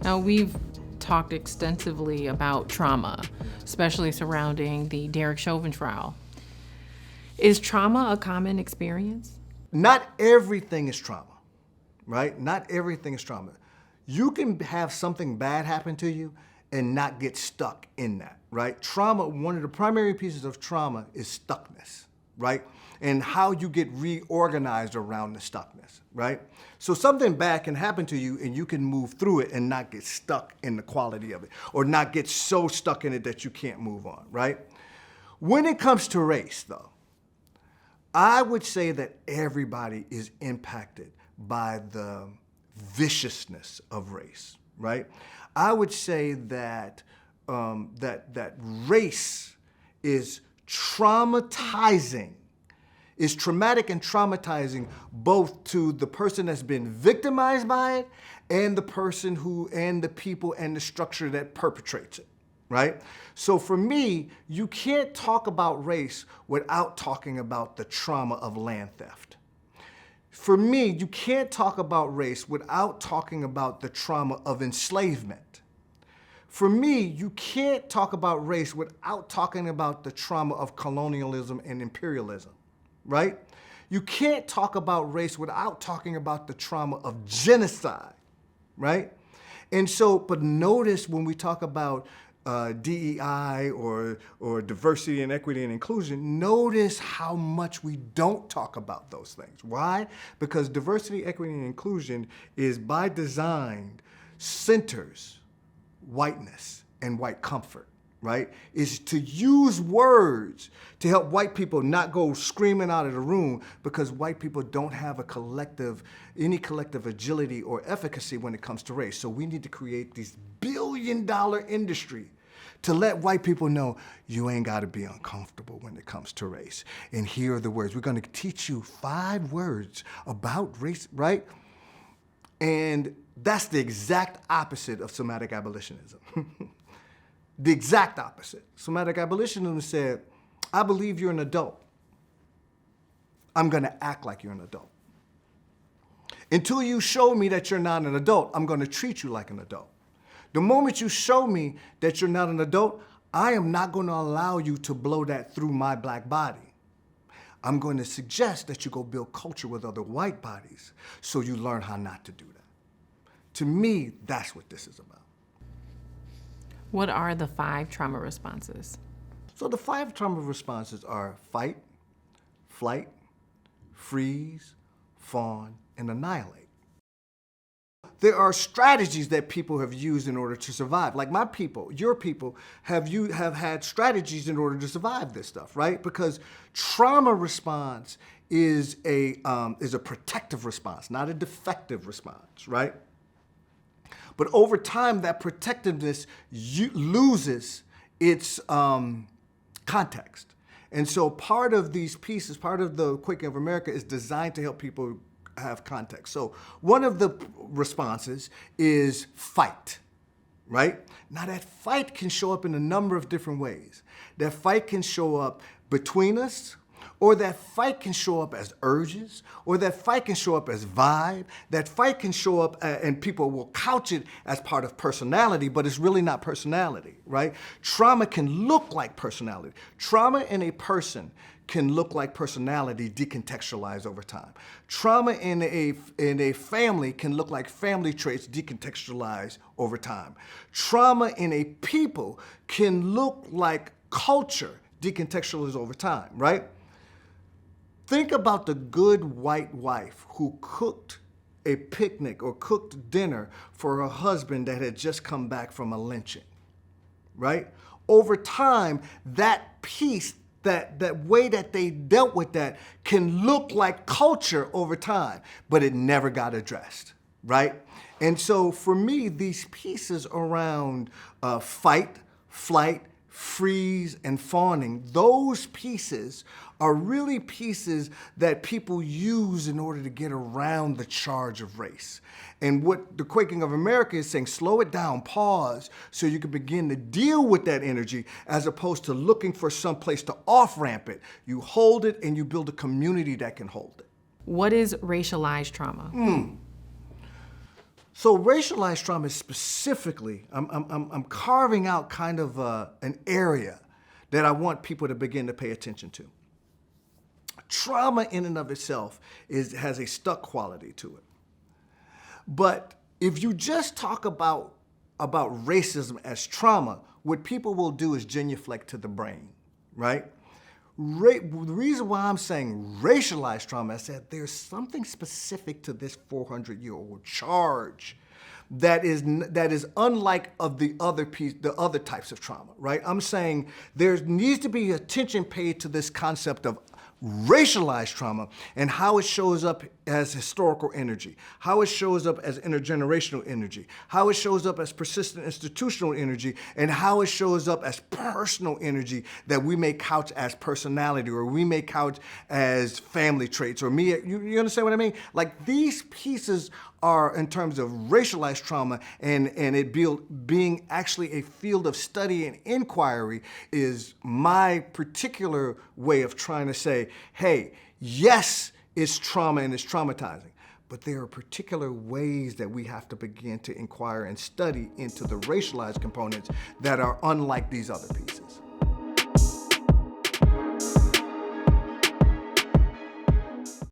Now, we've talked extensively about trauma, especially surrounding the Derek Chauvin trial. Is trauma a common experience? Not everything is trauma, right? Not everything is trauma. You can have something bad happen to you and not get stuck in that, right? Trauma, one of the primary pieces of trauma is stuckness, right? And how you get reorganized around the stuckness, right? So something bad can happen to you and you can move through it and not get stuck in the quality of it, or not get so stuck in it that you can't move on, right? When it comes to race, though, I would say that everybody is impacted by the viciousness of race, right? I would say that that race is traumatizing, is traumatic and traumatizing both to the person that's been victimized by it and the person who, and the people and the structure that perpetrates it, right? So for me, you can't talk about race without talking about the trauma of land theft. For me, you can't talk about race without talking about the trauma of enslavement. For me, you can't talk about race without talking about the trauma of colonialism and imperialism, right? You can't talk about race without talking about the trauma of genocide, right? And so, but notice when we talk about DEI or diversity and equity and inclusion, notice how much we don't talk about those things. Why? Because diversity, equity, and inclusion is by design centers whiteness and white comfort, right? Is to use words to help white people not go screaming out of the room because white people don't have any collective agility or efficacy when it comes to race. So we need to create this billion-dollar industry to let white people know you ain't gotta be uncomfortable when it comes to race. And here are the words. We're gonna teach you 5 words about race, right? And that's the exact opposite of somatic abolitionism. The exact opposite. Somatic abolitionism said, I believe you're an adult. I'm gonna act like you're an adult. Until you show me that you're not an adult, I'm gonna treat you like an adult. The moment you show me that you're not an adult, I am not gonna allow you to blow that through my black body. I'm going to suggest that you go build culture with other white bodies so you learn how not to do that. To me, that's what this is about. What are the 5 trauma responses? So the 5 trauma responses are fight, flight, freeze, fawn, and annihilate. There are strategies that people have used in order to survive. Like my people, your people, have had strategies in order to survive this stuff, right? Because trauma response is a protective response, not a defective response, right? But over time, that protectiveness loses its context. And so part of these pieces, part of the Quaking of America is designed to help people have context. So one of the responses is fight, right? Now that fight can show up in a number of different ways. That fight can show up between us, or that fight can show up as urges, or that fight can show up as vibe. That fight can show up, and people will couch it as part of personality, but it's really not personality, right? Trauma can look like personality. Trauma in a person can look like personality decontextualized over time. Trauma in a family can look like family traits decontextualized over time. Trauma in a people can look like culture decontextualized over time, right? Think about the good white wife who cooked a picnic or cooked dinner for her husband that had just come back from a lynching, right? Over time, that piece, that way that they dealt with that can look like culture over time, but it never got addressed, right? And so for me, these pieces around fight, flight, freeze, and fawning, those pieces are really pieces that people use in order to get around the charge of race. And what the Quaking of America is saying, slow it down, pause, so you can begin to deal with that energy as opposed to looking for some place to off-ramp it. You hold it and you build a community that can hold it. What is racialized trauma? So racialized trauma is specifically, I'm carving out kind of an area that I want people to begin to pay attention to. Trauma in and of itself has a stuck quality to it. But if you just talk about racism as trauma, what people will do is genuflect to the brain, right? The reason why I'm saying racialized trauma is that there's something specific to this 400-year-old charge that is unlike of the other types of trauma, right? I'm saying there needs to be attention paid to this concept of racialized trauma and how it shows up as historical energy, how it shows up as intergenerational energy, how it shows up as persistent institutional energy, and how it shows up as personal energy that we may couch as personality, or we may couch as family traits, or you understand what I mean? Like, these pieces are in terms of racialized trauma, and it being actually a field of study and inquiry is my particular way of trying to say, hey, yes, it's trauma and it's traumatizing, but there are particular ways that we have to begin to inquire and study into the racialized components that are unlike these other pieces.